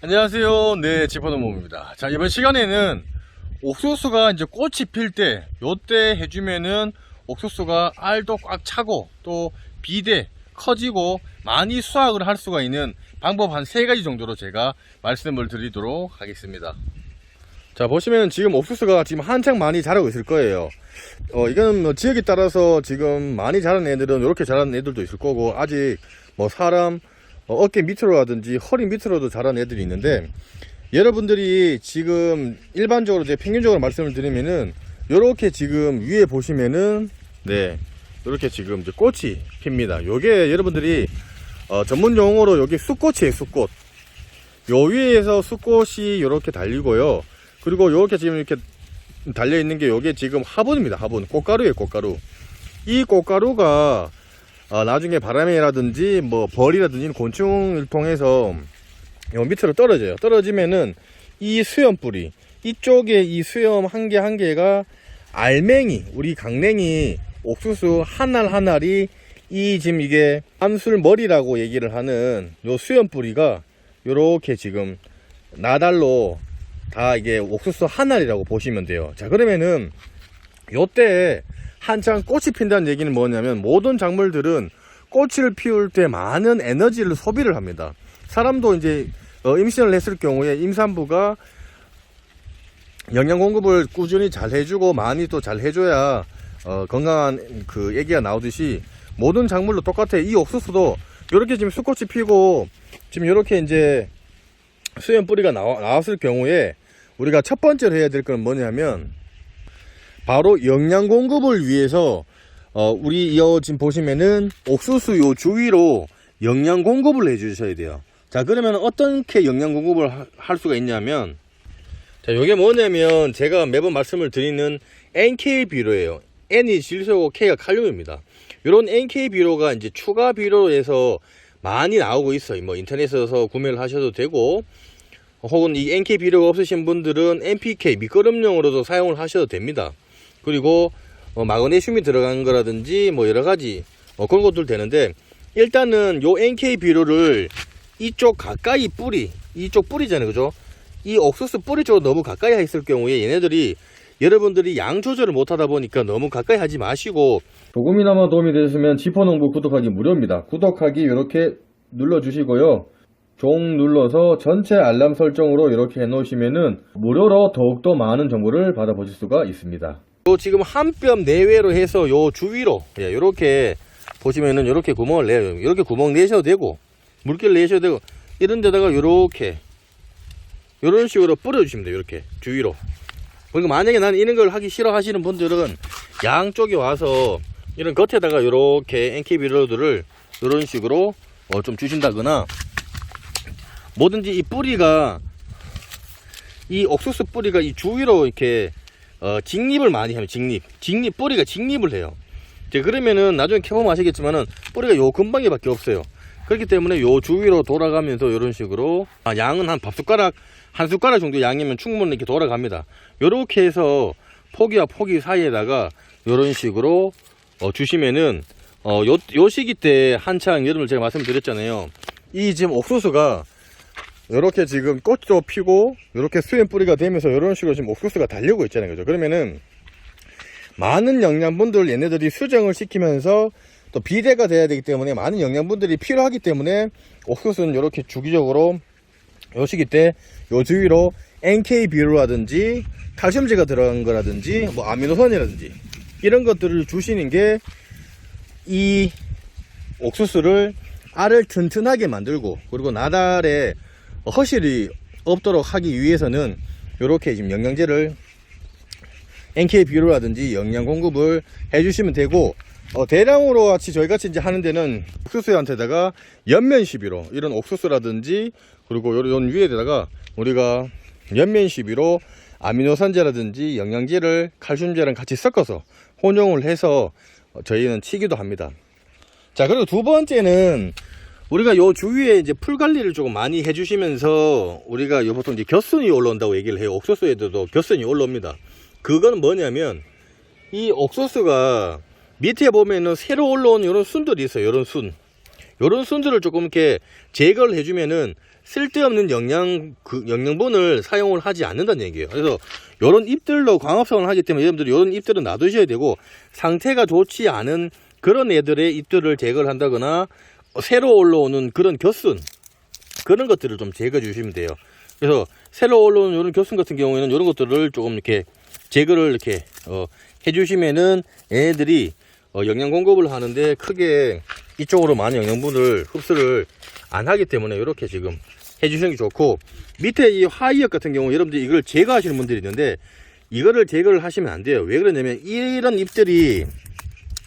안녕하세요. 네, 지퍼노모입니다. 자, 이번 시간에는 옥수수가 이제 꽃이 필 때, 요때 해주면은 옥수수가 알도 꽉 차고 또 비대 커지고 많이 수확을 할 수가 있는 방법 한 3가지 정도로 제가 말씀을 드리도록 하겠습니다. 자, 보시면 지금 옥수수가 지금 한창 많이 자라고 있을 거예요. 이건 뭐 지역에 따라서 지금 많이 자란 애들은 이렇게 자란 애들도 있을 거고, 아직 뭐 사람 어깨 밑으로라든지 허리 밑으로도 자란 애들이 있는데, 여러분들이 지금 일반적으로 평균적으로 말씀을 드리면은 요렇게 지금 위에 보시면은 요렇게 지금 이제 꽃이 핍니다. 요게 여러분들이 전문 용어로 여기 숫꽃이에요. 숫꽃. 요 위에서 숫꽃이 요렇게 달리고요. 그리고 요렇게 지금 이렇게 달려 있는 게 요게 지금 화분입니다. 화분. 꽃가루예요. 꽃가루. 이 꽃가루가 나중에 바람이라든지 뭐 벌이라든지 곤충을 통해서 요 밑으로 떨어져요. 떨어지면은 이 수염 뿌리, 이쪽에 이 수염 한 개 한 개가 알맹이, 우리 강냉이 옥수수 한 알 한 알이 이 지금 이게 암술머리라고 얘기를 하는 요 수염 뿌리가 요렇게 지금 나달로 다 이게 옥수수 한 알이라고 보시면 돼요. 자, 그러면은 요때 한창 꽃이 핀다는 얘기는 뭐냐면, 모든 작물들은 꽃을 피울 때 많은 에너지를 소비를 합니다. 사람도 이제 임신을 했을 경우에 임산부가 영양 공급을 꾸준히 잘 해주고 많이 또 잘 해줘야 건강한 그 애기가 나오듯이, 모든 작물도 똑같아요. 이 옥수수도 이렇게 지금 수꽃이 피고 지금 이렇게 이제 수염 뿌리가 나왔을 경우에 우리가 첫 번째로 해야 될 건 뭐냐면, 바로 영양 공급을 위해서 우리 지금 보시면은 옥수수 요 주위로 영양 공급을 해 주셔야 돼요. 자, 그러면 어떻게 영양 공급을 할 수가 있냐면, 자, 요게 뭐냐면 제가 매번 말씀을 드리는 NK 비료예요. N이 질소고 K가 칼륨입니다. 요런 NK 비료가 이제 추가 비료에서 많이 나오고 있어요. 뭐 인터넷에서 구매를 하셔도 되고, 혹은 이 NK 비료가 없으신 분들은 NPK 밑거름용으로도 사용을 하셔도 됩니다. 그리고 마그네슘이 들어간 거라든지 뭐 여러가지 그런 것들 되는데, 일단은 요 NK 비료를 이쪽 가까이 이쪽 뿌리잖아요, 그죠? 이 옥수수 뿌리 쪽으로 너무 가까이 있을 경우에 얘네들이, 여러분들이 양 조절을 못 하다 보니까 너무 가까이 하지 마시고, 조금이나마 도움이 되셨으면 지퍼농부 구독하기 무료입니다. 구독하기 이렇게 눌러 주시고요, 종 눌러서 전체 알람 설정으로 이렇게 해 놓으시면은 무료로 더욱더 많은 정보를 받아보실 수가 있습니다. 지금 한 뼘 내외로 해서 요 주위로 이렇게 보시면은 이렇게 구멍을 내요. 이렇게 구멍 내셔도 되고, 물기를 내셔도 되고, 이런 데다가 이렇게 이런 식으로 뿌려주시면 돼요. 이렇게 주위로. 그리고 만약에 나는 이런 걸 하기 싫어 하시는 분들은 양쪽에 와서 이런 겉에다가 이렇게 NK 비료들을 이런 식으로 좀 주신다거나, 뭐든지 이 뿌리가, 이 옥수수 뿌리가 이 주위로 이렇게 직립을 많이 하면 뿌리가 직립을 해요. 그러면은 나중에 켜보면 아시겠지만은 뿌리가 요 근방에 밖에 없어요. 그렇기 때문에 요 주위로 돌아가면서 이런 식으로, 양은 한 한 숟가락 정도 양이면 충분히 이렇게 돌아갑니다. 요렇게 해서 포기와 포기 사이에다가 이런 식으로 주시면은 요 시기 때 한창 여름을 제가 말씀드렸잖아요. 이 지금 옥수수가 이렇게 지금 꽃도 피고 이렇게 수염 뿌리가 되면서 이런 식으로 지금 옥수수가 달리고 있잖아요, 그죠? 그러면은 많은 영양분들 얘네들이 수정을 시키면서 또 비대가 돼야 되기 때문에 많은 영양분들이 필요하기 때문에, 옥수수는 이렇게 주기적으로 요 시기 때 요 주위로 NK 비료라든지 칼슘제가 들어간 거라든지 뭐 아미노산이라든지 이런 것들을 주시는 게 이 옥수수를 알을 튼튼하게 만들고, 그리고 나달에 허실이 없도록 하기 위해서는 이렇게 지금 영양제를, NK 비료라든지 영양 공급을 해주시면 되고, 대량으로 같이 저희 같이 이제 하는 데는 옥수수한테다가 연면 시비로, 이런 옥수수라든지 그리고 이런 위에다가 우리가 연면 시비로 아미노산제라든지 영양제를 칼슘제랑 같이 섞어서 혼용을 해서 저희는 치기도 합니다. 자, 그리고 두 번째는 우리가 요 주위에 이제 풀 관리를 조금 많이 해주시면서, 우리가 보통 이제 겨순이 올라온다고 얘기를 해요. 옥수수에도 겨순이 올라옵니다. 그거는 뭐냐면, 이 옥수수가 밑에 보면은 새로 올라온 이런 순들이 있어요. 이런 순. 요런 순들을 조금 이렇게 제거를 해주면은 쓸데없는 영양분을 사용을 하지 않는다는 얘기예요. 그래서 요런 잎들로 광합성을 하기 때문에 여러분들이 요런 잎들은 놔두셔야 되고, 상태가 좋지 않은 그런 애들의 잎들을 제거를 한다거나 새로 올라오는 그런 겨순, 그런 것들을 좀 제거해 주시면 돼요. 그래서 새로 올라오는 이런 겨순 같은 경우에는 이런 것들을 조금 이렇게 제거를 이렇게 해주시면은 얘네들이 영양 공급을 하는데 크게 이쪽으로 많은 영양분을 흡수를 안 하기 때문에 이렇게 지금 해주시는 게 좋고, 밑에 이 하이엽 같은 경우 여러분들이 이걸 제거하시는 분들이 있는데 이거를 제거를 하시면 안 돼요. 왜 그러냐면 이런 잎들이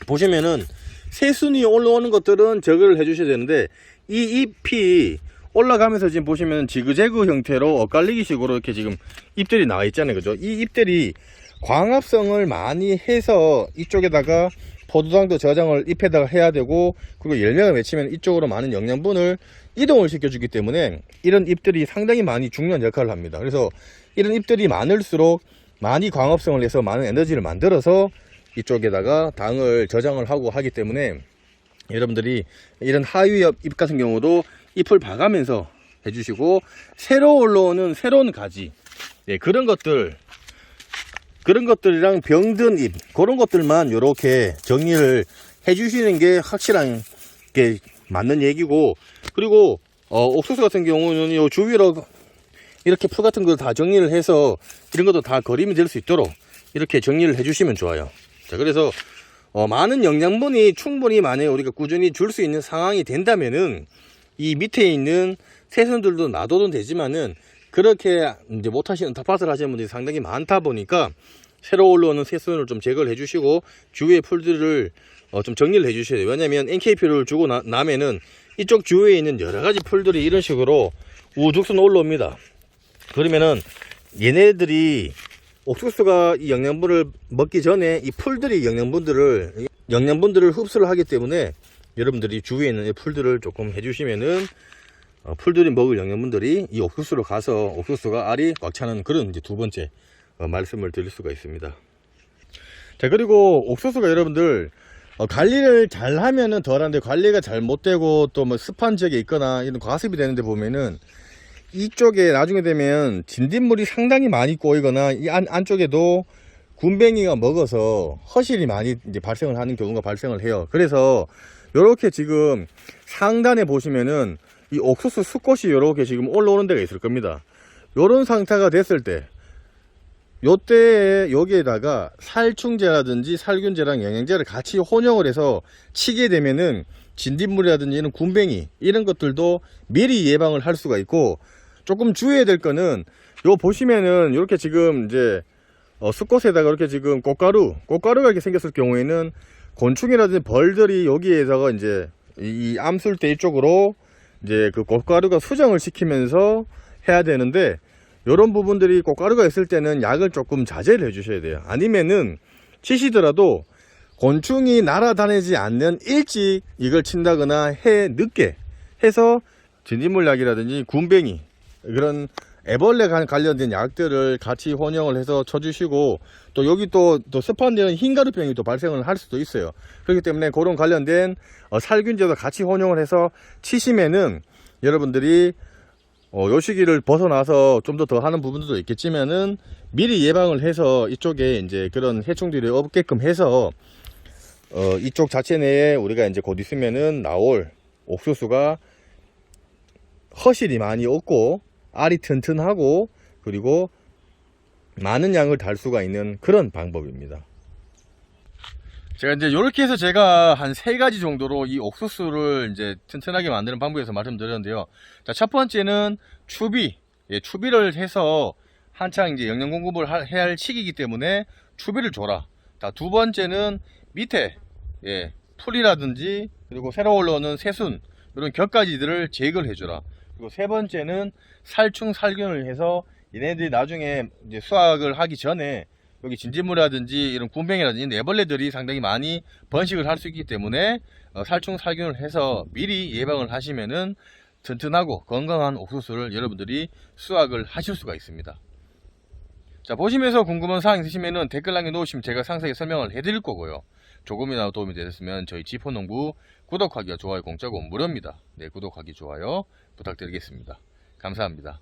보시면은 새순이 올라오는 것들은 제거를 해주셔야 되는데, 이 잎이 올라가면서 지금 보시면 지그재그 형태로 엇갈리기 식으로 이렇게 지금 잎들이 나와 있잖아요. 그죠? 이 잎들이 광합성을 많이 해서 이쪽에다가 포도당도 저장을 잎에다가 해야 되고, 그리고 열매가 맺히면 이쪽으로 많은 영양분을 이동을 시켜주기 때문에 이런 잎들이 상당히 많이 중요한 역할을 합니다. 그래서 이런 잎들이 많을수록 많이 광합성을 해서 많은 에너지를 만들어서 이쪽에다가 당을 저장을 하고 하기 때문에 여러분들이 이런 하위엽 잎 같은 경우도 잎을 봐가면서 해주시고, 새로 올라오는 새로운 가지, 그런 것들이랑 병든 잎, 그런 것들만 이렇게 정리를 해주시는 게 확실한 게 맞는 얘기고, 그리고 옥수수 같은 경우는 요 주위로 이렇게 풀 같은 걸 다 정리를 해서 이런 것도 다 거림이 될 수 있도록 이렇게 정리를 해주시면 좋아요. 자, 그래서 많은 영양분이 충분히 만약에 우리가 꾸준히 줄 수 있는 상황이 된다면은 이 밑에 있는 새순들도 놔둬도 되지만은, 그렇게 이제 못하시는, 텃밭을 하시는 분들이 상당히 많다 보니까 새로 올라오는 새순을 좀 제거를 해주시고 주위의 풀들을 좀 정리를 해주셔야 돼요. 왜냐면 NKP를 주고 나면은 이쪽 주위에 있는 여러가지 풀들이 이런 식으로 우죽순 올라옵니다. 그러면은 얘네들이 옥수수가 이 영양분을 먹기 전에 이 풀들이 영양분들을 흡수를 하기 때문에 여러분들이 주위에 있는 이 풀들을 조금 해주시면은 풀들이 먹을 영양분들이 이 옥수수로 가서 옥수수가 알이 꽉 차는 그런 이제 두 번째 말씀을 드릴 수가 있습니다. 자, 그리고 옥수수가 여러분들 관리를 잘 하면은 덜한데, 관리가 잘 못되고 또 뭐 습한 지역에 있거나 이런 과습이 되는데 보면은 이쪽에 나중에 되면 진딧물이 상당히 많이 꼬이거나 이 안쪽에도 군뱅이가 먹어서 허실이 많이 이제 발생을 하는 경우가 발생을 해요. 그래서 요렇게 지금 상단에 보시면은 이 옥수수 수꽃이 요렇게 지금 올라오는 데가 있을 겁니다. 요런 상태가 됐을 때 요때 여기에다가 살충제라든지 살균제랑 영양제를 같이 혼용을 해서 치게 되면은 진딧물이라든지 이런 군뱅이 이런 것들도 미리 예방을 할 수가 있고, 조금 주의해야 될 거는 요 보시면은 이렇게 지금 이제 수꽃에다가 이렇게 지금 꽃가루가 이렇게 생겼을 경우에는 곤충이라든지 벌들이 여기에다가 이제 이 암술대 이쪽으로 이제 그 꽃가루가 수정을 시키면서 해야 되는데, 이런 부분들이 꽃가루가 있을 때는 약을 조금 자제를 해 주셔야 돼요. 아니면은 치시더라도 곤충이 날아다니지 않는 일찍 이걸 친다거나 늦게 해서 진딧물 약이라든지 군뱅이 그런 애벌레 관련된 약들을 같이 혼용을 해서 쳐주시고, 또 여기 또 습한 데는 흰가루병이 또 발생을 할 수도 있어요. 그렇기 때문에 그런 관련된 살균제도 같이 혼용을 해서 치시면은 여러분들이 요 시기를 벗어나서 좀 더 하는 부분도 있겠지만은 미리 예방을 해서 이쪽에 이제 그런 해충들이 없게끔 해서 이쪽 자체 내에 우리가 이제 곧 있으면은 나올 옥수수가 허실이 많이 없고 알이 튼튼하고 그리고 많은 양을 달 수가 있는 그런 방법입니다. 제가 이제 이렇게 해서 제가 한 3가지 정도로 이 옥수수를 이제 튼튼하게 만드는 방법에서 말씀드렸는데요. 자, 첫 번째는 추비를 해서 한창 이제 영양 공급을 해야 할 시기이기 때문에 추비를 줘라. 자, 두 번째는 밑에 풀이라든지 그리고 새로 올라오는 새순 이런 격가지들을 제거를 해주라. 그리고 세 번째는 살충 살균을 해서 얘네들이 나중에 이제 수확을 하기 전에 여기 진딧물이라든지 이런 군뱅이라든지 애벌레들이 상당히 많이 번식을 할 수 있기 때문에 살충 살균을 해서 미리 예방을 하시면은 튼튼하고 건강한 옥수수를 여러분들이 수확을 하실 수가 있습니다. 자, 보시면서 궁금한 사항 있으시면은 댓글 남겨놓으시면 제가 상세히 설명을 해드릴 거고요. 조금이나마 도움이 되셨으면 저희 지포농부 구독하기와 좋아요 공짜고 무료입니다. 네, 구독하기 좋아요 부탁드리겠습니다. 감사합니다.